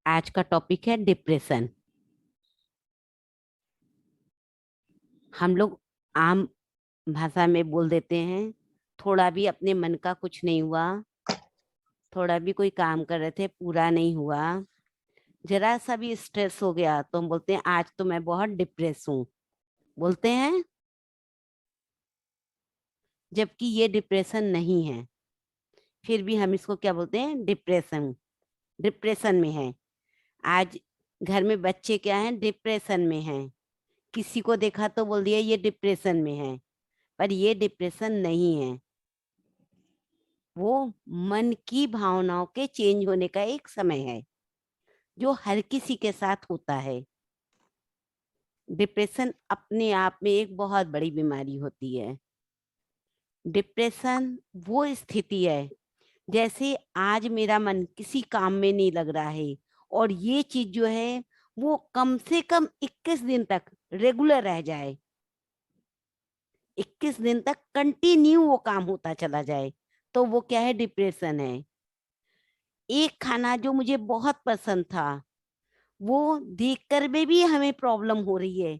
आज का टॉपिक है डिप्रेशन। हम लोग आम भाषा में बोल देते हैं, थोड़ा भी अपने मन का कुछ नहीं हुआ, थोड़ा भी कोई काम कर रहे थे पूरा नहीं हुआ, जरा सा भी स्ट्रेस हो गया तो हम बोलते हैं आज तो मैं बहुत डिप्रेस हूँ, बोलते हैं। जबकि ये डिप्रेशन नहीं है, फिर भी हम इसको क्या बोलते हैं, डिप्रेशन। डिप्रेशन में है। आज घर में बच्चे क्या हैं, डिप्रेशन में हैं। किसी को देखा तो बोल दिया ये डिप्रेशन में है, पर ये डिप्रेशन नहीं है। वो मन की भावनाओं के चेंज होने का एक समय है जो हर किसी के साथ होता है। डिप्रेशन अपने आप में एक बहुत बड़ी बीमारी होती है। डिप्रेशन वो स्थिति है, जैसे आज मेरा मन किसी काम में नहीं लग रहा है और ये चीज जो है वो कम से कम 21 दिन तक रेगुलर रह जाए, 21 दिन तक कंटिन्यू वो काम होता चला जाए, तो वो क्या है, डिप्रेशन है। एक खाना जो मुझे बहुत पसंद था, वो देखकर में भी हमें प्रॉब्लम हो रही है,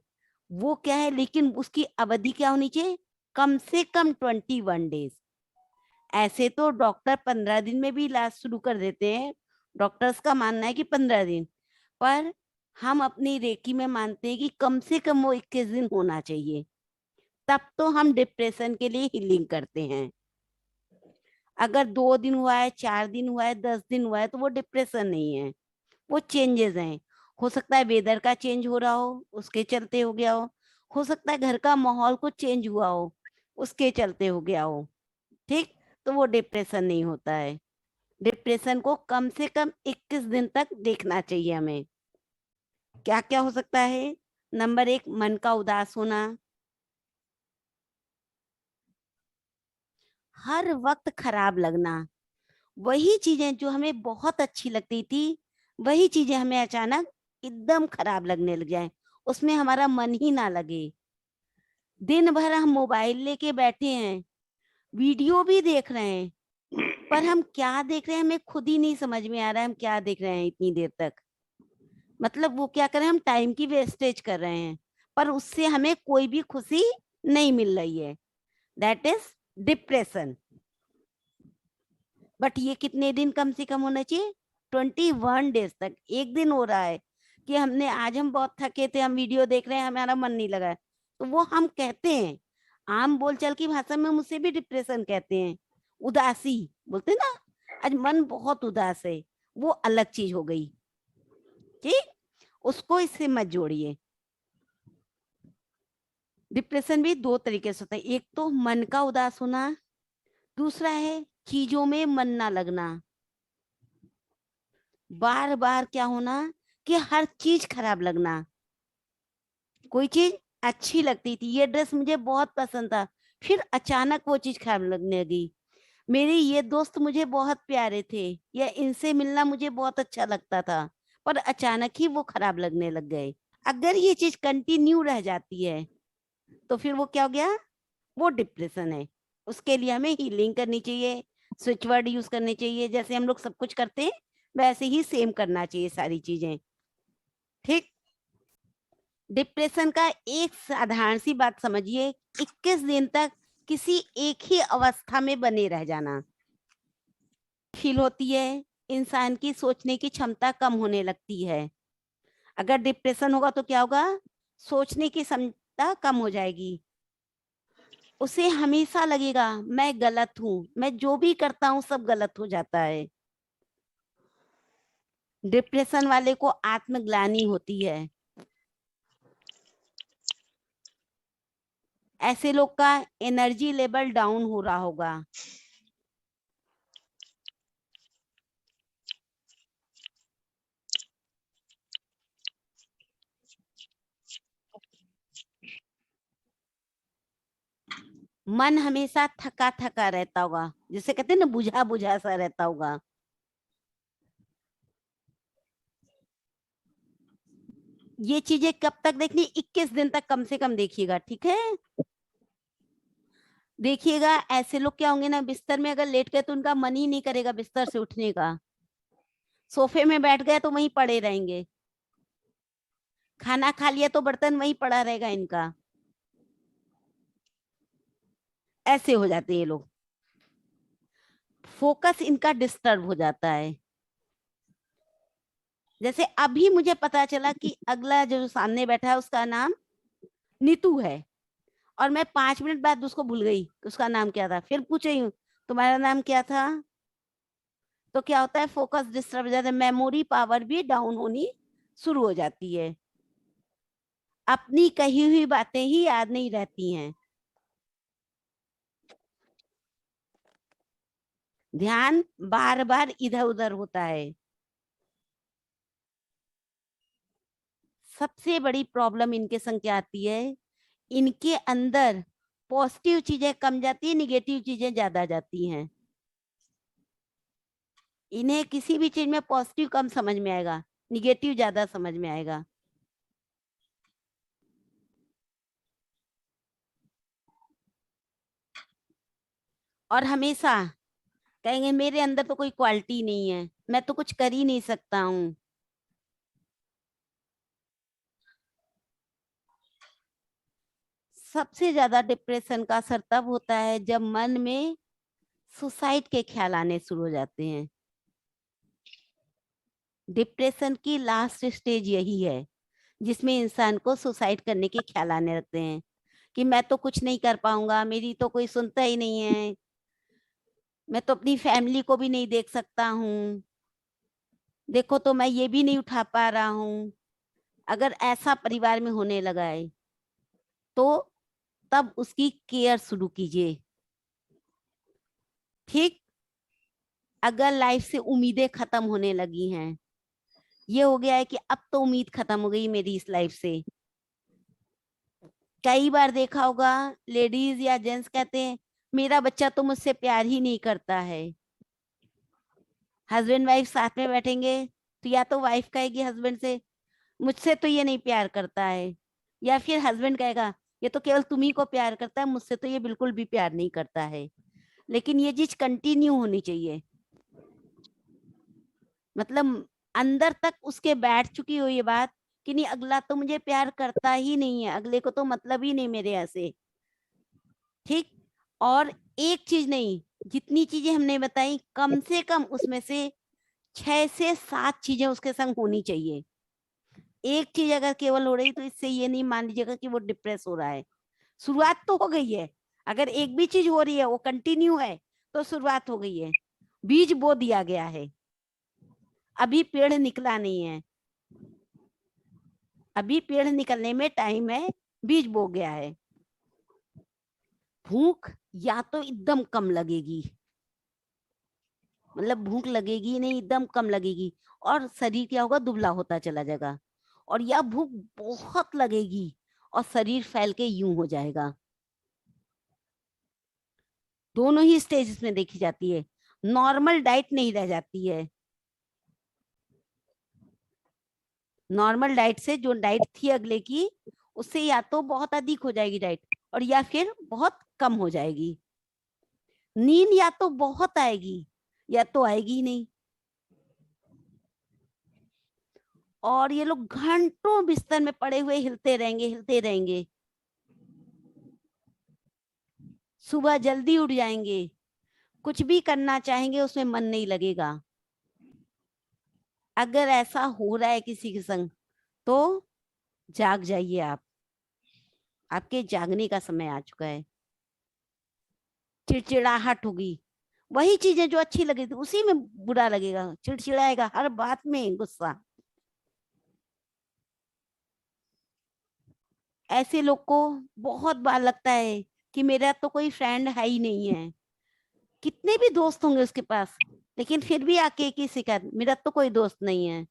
वो क्या है, लेकिन उसकी अवधि क्या होनी चाहिए, कम से कम 21 डेज। ऐसे तो डॉक्टर 15 दिन में भी इलाज शुरू कर देते हैं, डॉक्टर्स का मानना है कि 15 दिन, पर हम अपनी रेकी में मानते हैं कि कम से कम वो 21 दिन होना चाहिए, तब तो हम डिप्रेशन के लिए हीलिंग करते हैं। अगर 2 दिन हुआ है, 4 दिन हुआ है, 10 दिन हुआ है, तो वो डिप्रेशन नहीं है, वो चेंजेस हैं। हो सकता है वेदर का चेंज हो रहा हो, उसके चलते हो गया हो सकता है घर का माहौल कुछ चेंज हुआ हो, उसके चलते हो गया हो। ठीक, तो वो डिप्रेशन नहीं होता है। डिप्रेशन को कम से कम 21 दिन तक देखना चाहिए हमें। क्या क्या हो सकता है? नंबर 1, मन का उदास होना, हर वक्त खराब लगना। वही चीजें जो हमें बहुत अच्छी लगती थी, वही चीजें हमें अचानक एकदम खराब लगने लग जाए, उसमें हमारा मन ही ना लगे। दिन भर हम मोबाइल लेके बैठे हैं, वीडियो भी देख रहे हैं, पर हम क्या देख रहे हैं हमें खुद ही नहीं समझ में आ रहा है, हम क्या देख रहे हैं इतनी देर तक। मतलब वो क्या कर रहे हैं, हम टाइम की वेस्टेज कर रहे हैं, पर उससे हमें कोई भी खुशी नहीं मिल रही है। That is depression. बट ये कितने दिन कम से कम होना चाहिए, 21 डेज तक। एक दिन हो रहा है कि हमने आज हम बहुत थके थे, हम वीडियो देख रहे हैं, हमारा मन नहीं लगा है, तो वो हम कहते हैं, आम बोलचाल की भाषा में मुझसे भी डिप्रेशन कहते हैं, उदासी बोलते हैं ना। आज मन बहुत उदास है, वो अलग चीज हो गई। ठीक, उसको इससे मत जोड़िए। डिप्रेशन भी दो तरीके से होता है, एक तो मन का उदास होना, दूसरा है चीजों में मन ना लगना। बार बार क्या होना कि हर चीज खराब लगना। कोई चीज अच्छी लगती थी, ये ड्रेस मुझे बहुत पसंद था, फिर अचानक वो चीज खराब लगने लगी। मेरे ये दोस्त मुझे बहुत प्यारे थे, या इनसे मिलना मुझे बहुत अच्छा लगता था, पर अचानक ही वो खराब लगने लग गए। अगर ये चीज कंटिन्यू रह जाती है तो फिर वो क्या हो गया, वो डिप्रेशन है। उसके लिए हमें हीलिंग करनी चाहिए, स्विच वर्ड यूज करने चाहिए, जैसे हम लोग सब कुछ करते हैं वैसे ही सेम करना चाहिए सारी चीजें। ठीक। डिप्रेशन का एक साधारण सी बात समझिए, 21 दिन तक किसी एक ही अवस्था में बने रह जाना फील होती है। इंसान की सोचने की क्षमता कम होने लगती है। अगर डिप्रेशन होगा तो क्या होगा, सोचने की क्षमता कम हो जाएगी। उसे हमेशा लगेगा मैं गलत हूं, मैं जो भी करता हूं सब गलत हो जाता है। डिप्रेशन वाले को आत्मग्लानि होती है। ऐसे लोग का एनर्जी लेवल डाउन हो रहा होगा। मन हमेशा थका थका रहता होगा, जिसे कहते हैं ना बुझा बुझा सा रहता होगा। ये चीजें कब तक देखनी, 21 दिन तक कम से कम देखिएगा, ठीक है। देखिएगा ऐसे लोग क्या होंगे ना, बिस्तर में अगर लेट गए तो उनका मन ही नहीं करेगा बिस्तर से उठने का। सोफे में बैठ गए तो वहीं पड़े रहेंगे, खाना खा लिया तो बर्तन वहीं पड़ा रहेगा इनका। ऐसे हो जाते हैं ये लोग, फोकस इनका डिस्टर्ब हो जाता है। जैसे अभी मुझे पता चला कि अगला जो सामने बैठा है उसका नाम नीतू है, और मैं 5 मिनट बाद उसको भूल गई कि उसका नाम क्या था। फिर पूछ रही हूँ तुम्हारा नाम क्या था, तो क्या होता है, फोकस डिस्टर्ब हो जाता है, मेमोरी पावर भी डाउन होनी शुरू हो जाती है, अपनी कही हुई बातें ही याद नहीं रहती हैं, ध्यान बार बार इधर उधर होता है। सबसे बड़ी प्रॉब्लम इनके संग क्या आती है, इनके अंदर पॉजिटिव चीजें कम जाती है, निगेटिव चीजें ज्यादा जाती हैं। इन्हें किसी भी चीज में पॉजिटिव कम समझ में आएगा, निगेटिव ज्यादा समझ में आएगा। और हमेशा कहेंगे मेरे अंदर तो कोई क्वालिटी नहीं है, मैं तो कुछ कर ही नहीं सकता हूँ। सबसे ज्यादा डिप्रेशन का असर तब होता है जब मन में सुसाइड के ख्याल आने शुरू हो जाते हैं। डिप्रेशन की लास्ट स्टेज यही है जिसमें इंसान को सुसाइड करने के ख्याल आने लगते हैं, कि मैं तो कुछ नहीं कर पाऊंगा, मेरी तो कोई सुनता ही नहीं है, मैं तो अपनी फैमिली को भी नहीं देख सकता हूँ, देखो तो मैं ये भी नहीं उठा पा रहा हूँ। अगर ऐसा परिवार में होने लगा है तो तब उसकी केयर शुरू कीजिए। ठीक, अगर लाइफ से उम्मीदें खत्म होने लगी हैं, ये हो गया है कि अब तो उम्मीद खत्म हो गई मेरी इस लाइफ से। कई बार देखा होगा, लेडीज या जेंट्स कहते हैं मेरा बच्चा तो मुझसे प्यार ही नहीं करता है। हस्बैंड वाइफ साथ में बैठेंगे तो या तो वाइफ कहेगी हस्बैंड से मुझसे तो ये नहीं प्यार करता है, या फिर हस्बैंड कहेगा ये तो केवल तुम ही को प्यार करता है, मुझसे तो ये बिल्कुल भी प्यार नहीं करता है। लेकिन ये चीज कंटिन्यू होनी चाहिए, मतलब अंदर तक उसके बैठ चुकी हो ये बात कि नहीं अगला तो मुझे प्यार करता ही नहीं है, अगले को तो मतलब ही नहीं मेरे यहाँ से। ठीक, और एक चीज नहीं, जितनी चीजें हमने बताई कम से कम उसमें से 6 से 7 चीजें उसके संग होनी चाहिए। एक चीज अगर केवल हो रही तो इससे ये नहीं मान लीजिएगा कि वो डिप्रेस हो रहा है। शुरुआत तो हो गई है, अगर एक भी चीज हो रही है वो कंटिन्यू है तो शुरुआत हो गई है, बीज बो दिया गया है, अभी पेड़ निकला नहीं है, अभी पेड़ निकलने में टाइम है, बीज बो गया है। भूख या तो एकदम कम लगेगी, मतलब भूख लगेगी ही नहीं, एकदम कम लगेगी, और शरीर क्या होगा, दुबला होता चला जाएगा। और या भूख बहुत लगेगी और शरीर फैल के यूं हो जाएगा। दोनों ही स्टेजेस में देखी जाती है, नॉर्मल डाइट नहीं रह जाती है। नॉर्मल डाइट से जो डाइट थी अगले की, उससे या तो बहुत अधिक हो जाएगी डाइट, और या फिर बहुत कम हो जाएगी। नींद या तो बहुत आएगी या तो आएगी ही नहीं। और ये लोग घंटों बिस्तर में पड़े हुए हिलते रहेंगे हिलते रहेंगे, सुबह जल्दी उठ जाएंगे, कुछ भी करना चाहेंगे उसमें मन नहीं लगेगा। अगर ऐसा हो रहा है किसी के संग तो जाग जाइए आप, आपके जागने का समय आ चुका है। चिड़चिड़ाहट होगी, वही चीजें जो अच्छी लगी थी उसी में बुरा लगेगा, चिड़चिड़ाएगा, हर बात में गुस्सा। ऐसे लोग को बहुत बार लगता है कि मेरा तो कोई फ्रेंड है ही नहीं है, कितने भी दोस्त होंगे उसके पास, लेकिन फिर भी आके एक ही शिकायत, मेरा तो कोई दोस्त नहीं है,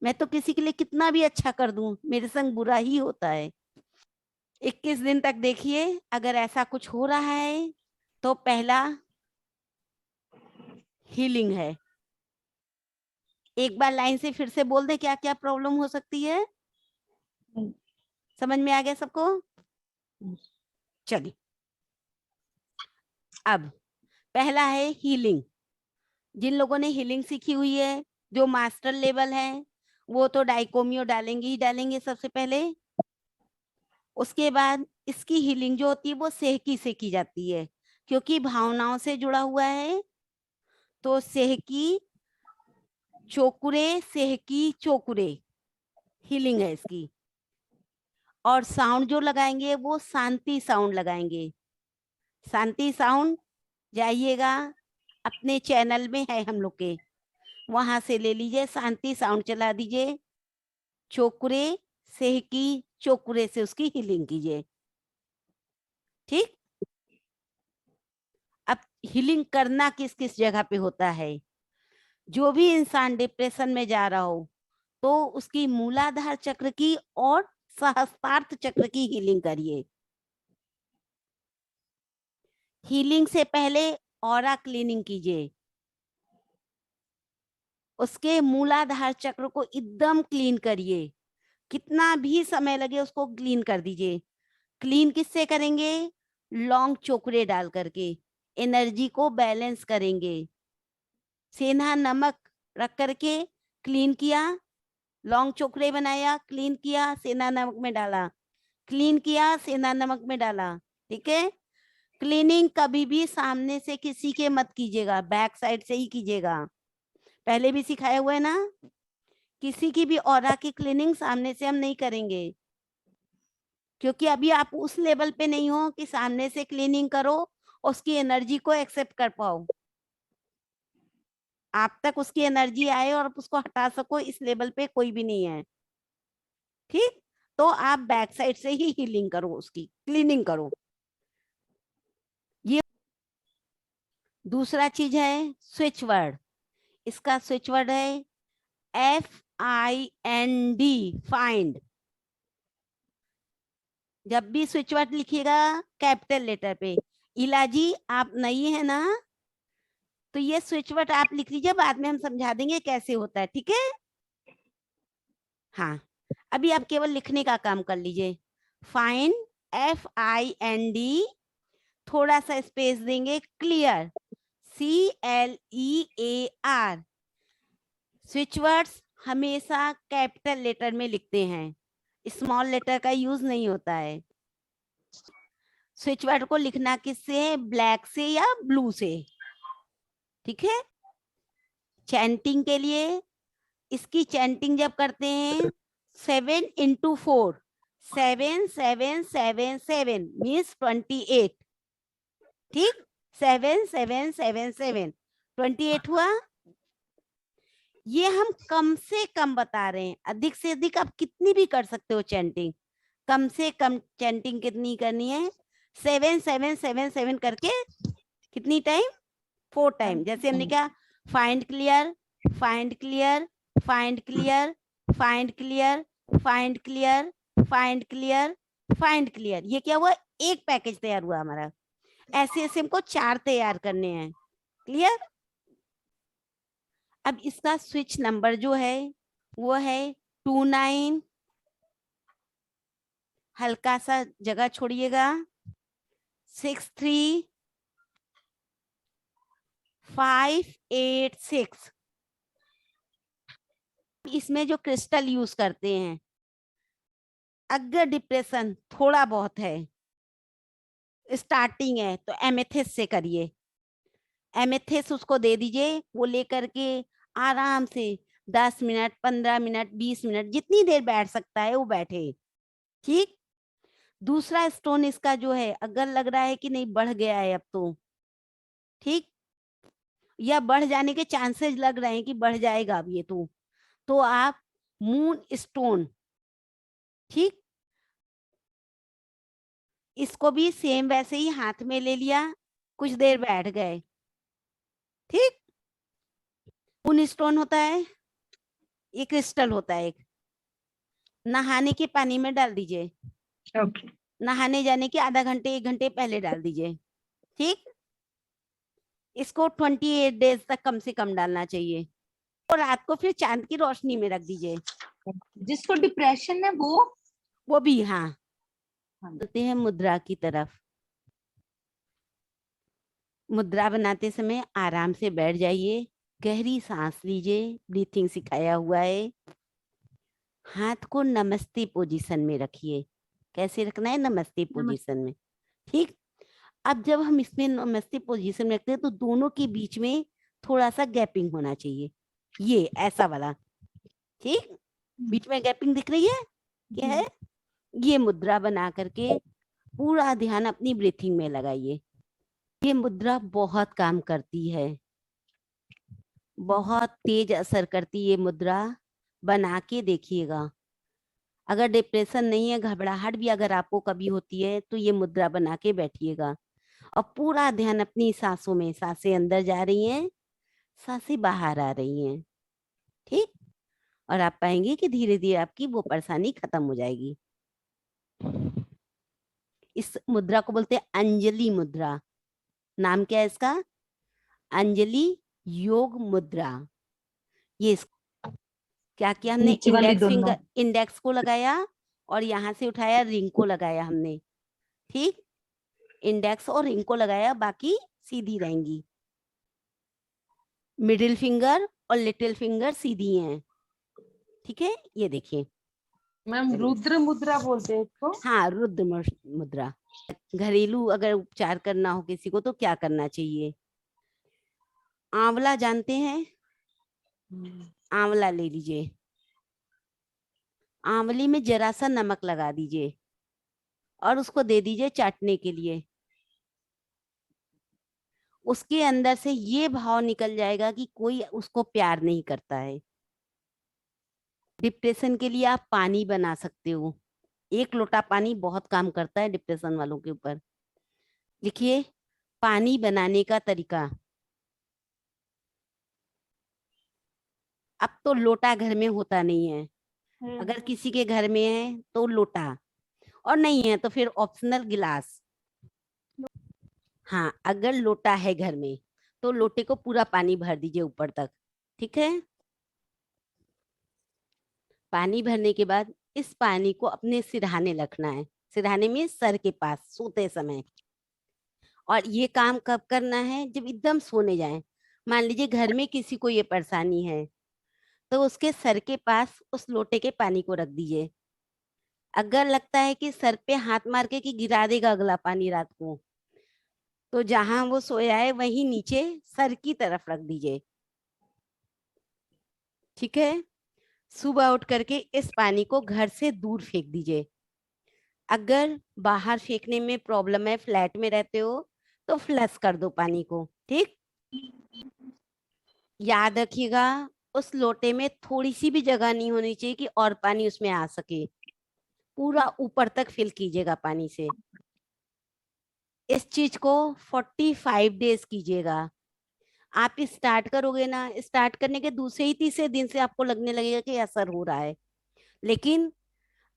मैं तो किसी के लिए कितना भी अच्छा कर दूं मेरे संग बुरा ही होता है। 21 दिन तक देखिए, अगर ऐसा कुछ हो रहा है तो पहला हीलिंग है। एक बार लाइन से फिर से बोल दे क्या क्या प्रॉब्लम हो सकती है, समझ में आ गया सबको? चलिए, अब पहला है हीलिंग। जिन लोगों ने हीलिंग सीखी हुई है, जो मास्टर लेवल है, वो तो डाइकोमियो डालेंगे ही डालेंगे सबसे पहले। उसके बाद इसकी हीलिंग जो होती है वो सेहकी से की जाती है, क्योंकि भावनाओं से जुड़ा हुआ है। तो सेहकी चोकुरे, सेहकी चोकुरे हीलिंग है इसकी। और साउंड जो लगाएंगे वो शांति साउंड लगाएंगे। शांति साउंड जाइएगा, अपने चैनल में है हम लोग के, वहां से ले लीजिए, शांति साउंड चला दीजिए। चोकुरे सेहकी चोकुरे से उसकी हीलिंग कीजिए। ठीक। अब हीलिंग करना किस किस जगह पे होता है? जो भी इंसान डिप्रेशन में जा रहा हो तो उसकी मूलाधार चक्र की और सहस्त्रार्थ चक्र की हीलिंग करिए। हीलिंग से पहले ऑरा क्लीनिंग कीजिए। उसके मूलाधार चक्र को एकदम क्लीन करिए, कितना भी समय लगे उसको क्लीन कर दीजिए। क्लीन किससे करेंगे? लौंग चोकरे डाल करके एनर्जी को बैलेंस करेंगे। सेंधा नमक रख करके क्लीन किया, लौंग चोकरे बनाया, क्लीन किया, सेंधा नमक में डाला, क्लीन किया, सेंधा नमक में डाला। ठीक है। क्लीनिंग कभी भी सामने से किसी के मत कीजिएगा, बैक साइड से ही कीजिएगा। पहले भी सिखाया हुआ है ना, किसी की भी ऑरा की क्लीनिंग सामने से हम नहीं करेंगे, क्योंकि अभी आप उस लेवल पे नहीं हो कि सामने से क्लीनिंग करो, उसकी एनर्जी को एक्सेप्ट कर पाओ। आप तक उसकी एनर्जी आए और आप उसको हटा सको, इस लेवल पे कोई भी नहीं है। ठीक। तो आप बैक साइड से ही हीलिंग करो, उसकी क्लीनिंग करो। ये दूसरा चीज है स्विच वर्ड। इसका स्विच वर्ड है FIND, फाइंड। जब भी स्विच वर्ड लिखिएगा कैपिटल लेटर पे। इलाजी आप नहीं है ना, तो ये स्विच वर्ड आप लिख लीजिए, बाद में हम समझा देंगे कैसे होता है। ठीक है। हाँ, अभी आप केवल लिखने का काम कर लीजिए। फाइंड, FIND, थोड़ा सा स्पेस देंगे, क्लियर, CLEAR। स्विच वर्ड्स हमेशा कैपिटल लेटर में लिखते हैं, स्मॉल लेटर का यूज नहीं होता है। स्विच वर्ड को लिखना किससे है? ब्लैक से या ब्लू से। ठीक है। चैंटिंग के लिए, इसकी चैंटिंग जब करते हैं 7 into 4, 7 7 7 7 मीन्स 28। ठीक। 7 7 7 7 28 हुआ। ये हम कम से कम बता रहे हैं, अधिक से अधिक आप कितनी भी कर सकते हो चैंटिंग। कम से कम चैंटिंग कितनी करनी है? 7 7 7 7 करके कितनी टाइम? 4 टाइम। जैसे हमने क्या, find clear, find clear, find clear, find clear, find clear, find clear, find clear. ये क्या हुआ? एक पैकेज तैयार हुआ हमारा। ऐसे ऐसे हमको 4 तैयार करने हैं। क्लियर। अब इसका स्विच नंबर जो है वो है 29, हल्का सा जगह छोड़िएगा, 63586। इसमें जो क्रिस्टल यूज करते हैं, अगर डिप्रेशन थोड़ा बहुत है, स्टार्टिंग है, तो एमेथिस से करिए। एमेथिस उसको दे दीजिए, वो लेकर के आराम से 10 मिनट, 15 मिनट, 20 मिनट, जितनी देर बैठ सकता है वो बैठे। ठीक। दूसरा स्टोन इसका जो है, अगर लग रहा है कि नहीं बढ़ गया है अब तो, ठीक, या बढ़ जाने के चांसेस लग रहे हैं कि बढ़ जाएगा अब ये तो आप मून स्टोन, ठीक, इसको भी सेम वैसे ही हाथ में ले लिया, कुछ देर बैठ गए। ठीक। मून स्टोन होता है, ये क्रिस्टल होता है एक, नहाने के पानी में डाल दीजिए। ओके। नहाने जाने के आधा घंटे 1 घंटे पहले डाल दीजिए। ठीक। इसको 28 डेज तक कम से कम डालना चाहिए, और रात को फिर चांद की रोशनी में रख दीजिए। जिसको डिप्रेशन है वो भी, हाँ, चलते हैं मुद्रा की तरफ। मुद्रा बनाते समय आराम से बैठ जाइए, गहरी सांस लीजिए, ब्रीथिंग सिखाया हुआ है। हाथ को नमस्ते पोजीशन में रखिए। कैसे रखना है? नमस्ते पोजीशन में। ठीक। अब जब हम इसमें नमस्ते पोजीशन में रखते हैं तो दोनों के बीच में थोड़ा सा गैपिंग होना चाहिए, ये ऐसा वाला। ठीक। बीच में गैपिंग दिख रही है? क्या है? ये मुद्रा बना करके पूरा ध्यान अपनी ब्रीथिंग में लगाइए। ये मुद्रा बहुत काम करती है, बहुत तेज असर करती है ये मुद्रा। बना के देखिएगा। अगर डिप्रेशन नहीं है, घबराहट भी अगर आपको कभी होती है तो ये मुद्रा बना के बैठिएगा और पूरा ध्यान अपनी सांसों में। सांसें अंदर जा रही हैं, सांसें बाहर आ रही हैं। ठीक। और आप पाएंगे कि धीरे धीरे आपकी वो परेशानी खत्म हो जाएगी। इस मुद्रा को बोलते हैं अंजलि मुद्रा। नाम क्या है इसका? अंजलि योग मुद्रा। ये क्या किया हमने? नीचे वाली दोनों। इंडेक्स को लगाया और यहाँ से उठाया, रिंग को लगाया हमने। ठीक। इंडेक्स और रिंग को लगाया, बाकी सीधी रहेंगी। मिडिल फिंगर और लिटिल फिंगर सीधी हैं। ठीक है, ये देखिए। मैम रुद्र मुद्रा बोलते हैं इसको। हाँ, रुद्र मुद्रा। घरेलू अगर उपचार करना हो किसी को तो क्या करना चाहिए? आंवला जानते हैं? आंवला ले लीजिए, आंवली में जरा सा नमक लगा दीजिए और उसको दे दीजिए चाटने के लिए। उसके अंदर से ये भाव निकल जाएगा कि कोई उसको प्यार नहीं करता है। डिप्रेशन के लिए आप पानी बना सकते हो। 1 लोटा पानी बहुत काम करता है डिप्रेशन वालों के ऊपर। लिखिए, पानी बनाने का तरीका। अब तो लोटा घर में होता नहीं है, अगर किसी के घर में है तो लोटा, और नहीं है तो फिर ऑप्शनल गिलास। हाँ, अगर लोटा है घर में तो लोटे को पूरा पानी भर दीजिए ऊपर तक। ठीक है। पानी भरने के बाद इस पानी को अपने सिरहाने रखना है। सिरहाने में सर के पास सोते समय। और ये काम कब करना है? जब एकदम सोने जाएं। मान लीजिए घर में किसी को ये परेशानी है तो उसके सर के पास उस लोटे के पानी को रख दीजिए। अगर लगता है कि सर पे हाथ मार के कि गिरा देगा अगला पानी रात को, तो जहां वो सोया है वहीं नीचे सर की तरफ रख दीजिए। ठीक है। सुबह उठ करके इस पानी को घर से दूर फेंक दीजिए। अगर बाहर फेंकने में प्रॉब्लम है, फ्लैट में रहते हो, तो फ्लश कर दो पानी को। ठीक। याद रखिएगा, उस लोटे में थोड़ी सी भी जगह नहीं होनी चाहिए कि और पानी उसमें आ सके। पूरा ऊपर तक फिल कीजिएगा पानी से। इस चीज को 45 डेज कीजिएगा। आप स्टार्ट करोगे ना, स्टार्ट करने के दूसरे ही तीसरे दिन से आपको लगने लगेगा कि असर हो रहा है। लेकिन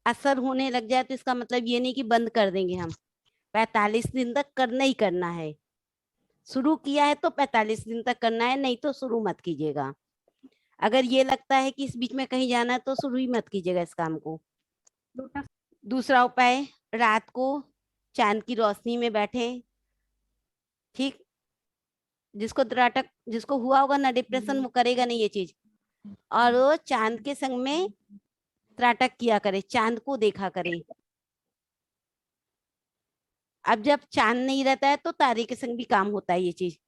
असर होने लग जाए तो इसका मतलब ये नहीं कि बंद कर देंगे हम। 45 दिन तक करना ही करना है। शुरू किया है तो 45 दिन तक करना है, नहीं तो शुरू मत कीजिएगा। अगर ये लगता है कि इस बीच में कहीं जाना है तो शुरू ही मत कीजिएगा इस काम को। दूसरा उपाय, रात को चांद की रोशनी में बैठे। ठीक। जिसको हुआ होगा ना डिप्रेशन, वो करेगा नहीं ये चीज। और वो चांद के संग में त्राटक किया करे, चांद को देखा करे। अब जब चांद नहीं रहता है तो तारे के संग भी काम होता है ये चीज।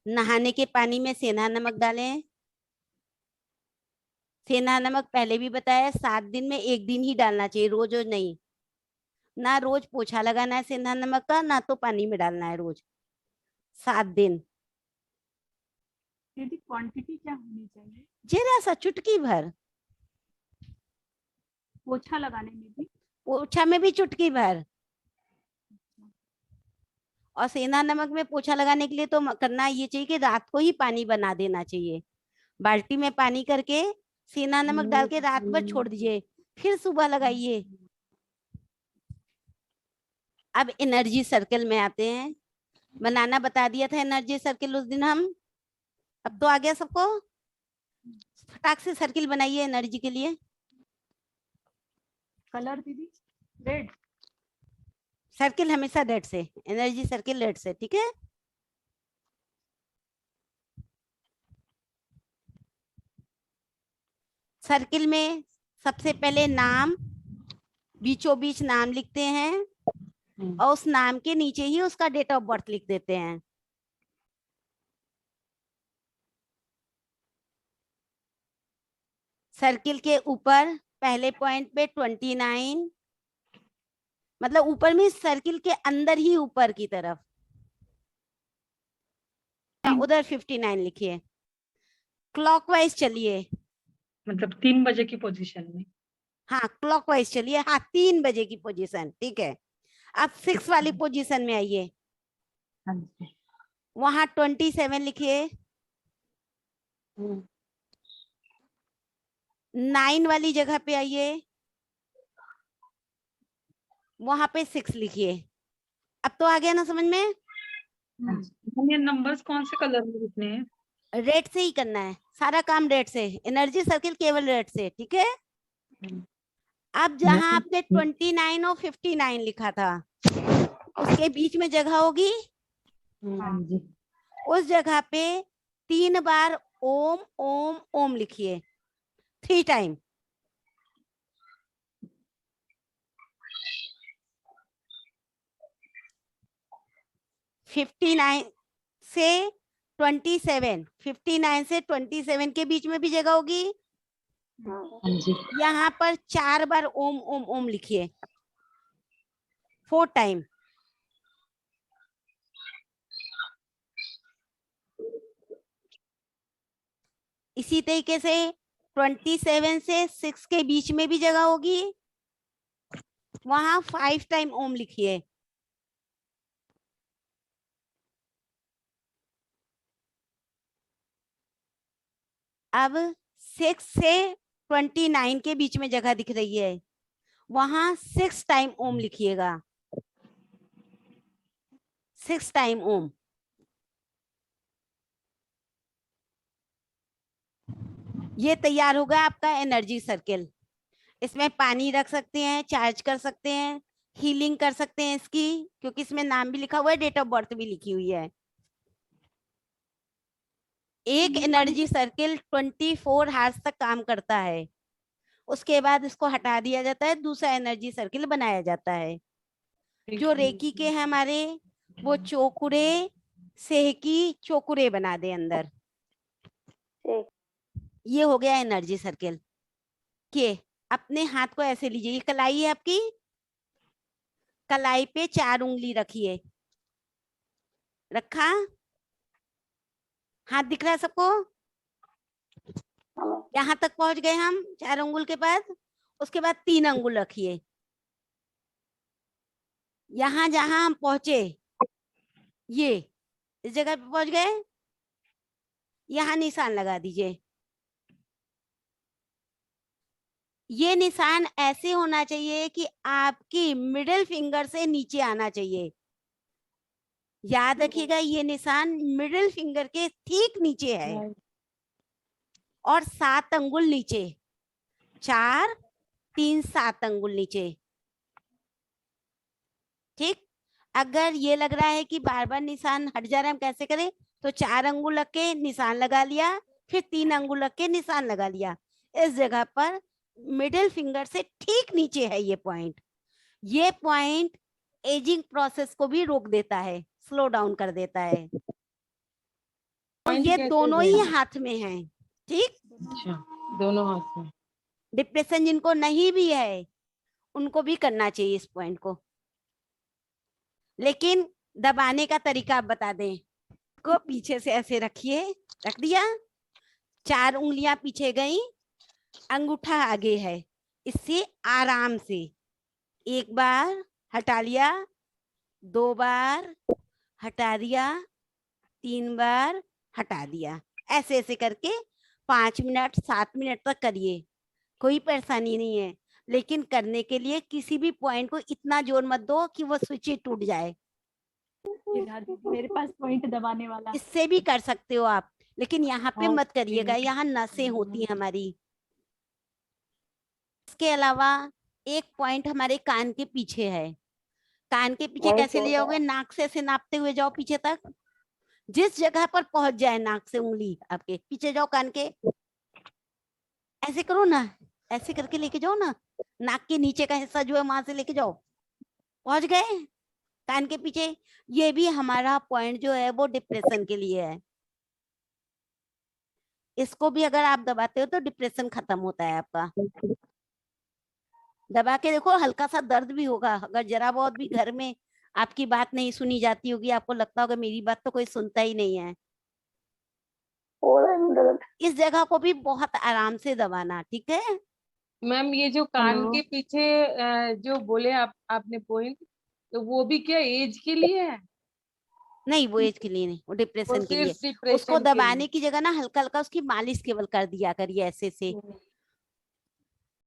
नहाने के पानी में सेंधा नमक डालें। सेंधा नमक पहले भी बताया, 7 दिन में 1 दिन ही डालना चाहिए, रोज रोज नहीं। ना रोज पोछा लगाना है सेंधा नमक का, ना तो पानी में डालना है रोज। 7 दिन। दीदी क्वांटिटी क्या होनी चाहिए जरा सा चुटकी भर। पोछा लगाने में भी? पोछा में भी चुटकी भर। और सेंधा नमक में पोछा लगाने के लिए तो करना ये चाहिए कि रात को ही पानी बना देना चाहिए। बाल्टी में पानी करके सेंधा नमक डाल के रात भर छोड़ दीजिए, फिर सुबह लगाइए। अब एनर्जी सर्कल में आते हैं। बनाना बता दिया था एनर्जी सर्कल उस दिन हम, अब तो आ गया सबको। फटाक से सर्किल बनाइए एनर्जी के लिए। कलर दीदी रेड। सर्किल हमेशा रेड से, एनर्जी सर्किल रेड से, ठीक है। सर्किल में सबसे पहले नाम, बीचों बीच नाम लिखते हैं और उस नाम के नीचे ही उसका डेट ऑफ बर्थ लिख देते हैं। सर्किल के ऊपर पहले पॉइंट पे 29, मतलब ऊपर में सर्किल के अंदर ही ऊपर की तरफ, उधर 59 लिखिए। क्लॉकवाइज चलिए, मतलब 3 बजे की पोजीशन में। हाँ क्लॉकवाइज चलिए, हाँ 3 बजे की पोजीशन, ठीक है। अब 6 वाली पोजीशन में आइए, हाँ जी। वहां 27 लिखिए। 9 वाली जगह पे आइए, वहां पे 6 लिखिए। अब तो आ गया ना समझ में? हाँ जी। ये नंबर्स कौन से कलर में लिखने हैं? रेड से ही करना है, सारा काम रेड से, एनर्जी सर्किल केवल रेड से, ठीक है। अब जहां आपने 29 और 59 लिखा था, उसके बीच में जगह होगी, हाँ जी। उस जगह पे 3 बार ओम ओम ओम लिखिए, 3 टाइम। फिफ्टी नाइन से 27, 59 से 27 के बीच में भी जगह होगी, हाँ जी। यहाँ पर 4 बार ओम ओम ओम लिखिए, 4 टाइम। इसी तरीके से 27 से 6 के बीच में भी जगह होगी, वहां 5 टाइम ओम लिखिए। अब 6 से 29 के बीच में जगह दिख रही है, वहां 6 टाइम ओम लिखिएगा, 6 टाइम ओम। ये तैयार होगा आपका एनर्जी सर्किल। इसमें पानी रख सकते हैं, चार्ज कर सकते हैं, हीलिंग कर सकते हैं इसकी, क्योंकि इसमें नाम भी लिखा हुआ है, डेट ऑफ बर्थ भी लिखी हुई है। एक एनर्जी सर्किल 24 हार्स तक काम करता है, उसके बाद इसको हटा दिया जाता है, दूसरा एनर्जी सर्किल बनाया जाता है। जो रेकी के हैं हमारे, वो चोकुरे सेहकी चोकुरे बना दे अंदर। ये हो गया एनर्जी सर्किल के। अपने हाथ को ऐसे लीजिए, ये कलाई है आपकी, कलाई पे 4 उंगली रखिए, रखा, हाथ दिख रहा है सबको? यहाँ तक पहुंच गए हम 4 अंगुल के पास। उसके बाद 3 अंगुल रखिए, यहाँ जहां हम पहुंचे, ये इस जगह पे पहुंच गए, यहाँ निशान लगा दीजिए। ये निशान ऐसे होना चाहिए कि आपकी मिडिल फिंगर से नीचे आना चाहिए। याद रखिएगा, ये निशान मिडिल फिंगर के ठीक नीचे है और 7 अंगुल नीचे, 4 3 7 अंगुल नीचे, ठीक। अगर ये लग रहा है कि बार बार निशान हट जा रहा है, हम कैसे करें? तो 4 अंगुल रख के निशान लगा लिया, फिर 3 अंगुल रख के निशान लगा लिया। इस जगह पर मिडिल फिंगर से ठीक नीचे है ये पॉइंट। ये पॉइंट एजिंग प्रोसेस को भी रोक देता है, स्लो डाउन कर देता है। तो ये दोनों ही हाथ में है, ठीक। अच्छा, दोनों हाथ में। डिप्रेशन जिनको नहीं भी है, उनको भी करना चाहिए इस पॉइंट को, लेकिन दबाने का तरीका आप बता दें। को पीछे से ऐसे रखिए, रख दिया, 4 उंगलियां पीछे गई, अंगूठा आगे है, इससे आराम से 1 बार हटा लिया, 2 बार हटा दिया, 3 बार हटा दिया। ऐसे ऐसे करके 5 मिनट 7 मिनट तक करिए, कोई परेशानी नहीं है। लेकिन करने के लिए किसी भी पॉइंट को इतना जोर मत दो कि वो स्विच ही टूट जाए। मेरे पास पॉइंट दबाने वाला। इससे भी कर सकते हो आप, लेकिन यहाँ पे मत करिएगा, यहाँ नसें होती हैं हमारी। इसके अलावा एक पॉइंट हमारे कान के पीछे है, कान के पीछे वही कैसे तो ले जाओगे? नाक से ऐसे नापते हुए जाओ पीछे तक, जिस जगह पर पहुंच जाए नाक से उंगली आपके पीछे जाओ, कान के ऐसे करो ना, ऐसे करके लेके जाओ ना, नाक के नीचे का हिस्सा जो है वहां से लेके जाओ, पहुंच गए कान के पीछे। ये भी हमारा पॉइंट जो है वो डिप्रेशन के लिए है। इसको भी अगर आप दबाते हो तो डिप्रेशन खत्म होता है आपका। दबा के देखो, हल्का सा दर्द भी होगा, अगर जरा बहुत भी घर में आपकी बात नहीं सुनी जाती होगी, आपको लगता होगा मेरी बात तो कोई सुनता ही नहीं है, हो रहा है दर्द। इस जगह को भी बहुत आराम से दबाना, ठीक है। मैम ये जो कान हेलो। के पीछे जो बोले आपने पॉइंट, तो वो भी क्या एज के लिए है? नहीं, वो एज के लिए नहीं, वो वो डिप्रेशन के सिर्फ लिए। उसको डिप्रेशन के दबाने लिए? की जगह ना हल्का हल्का उसकी मालिश केवल कर दिया करिए ऐसे से,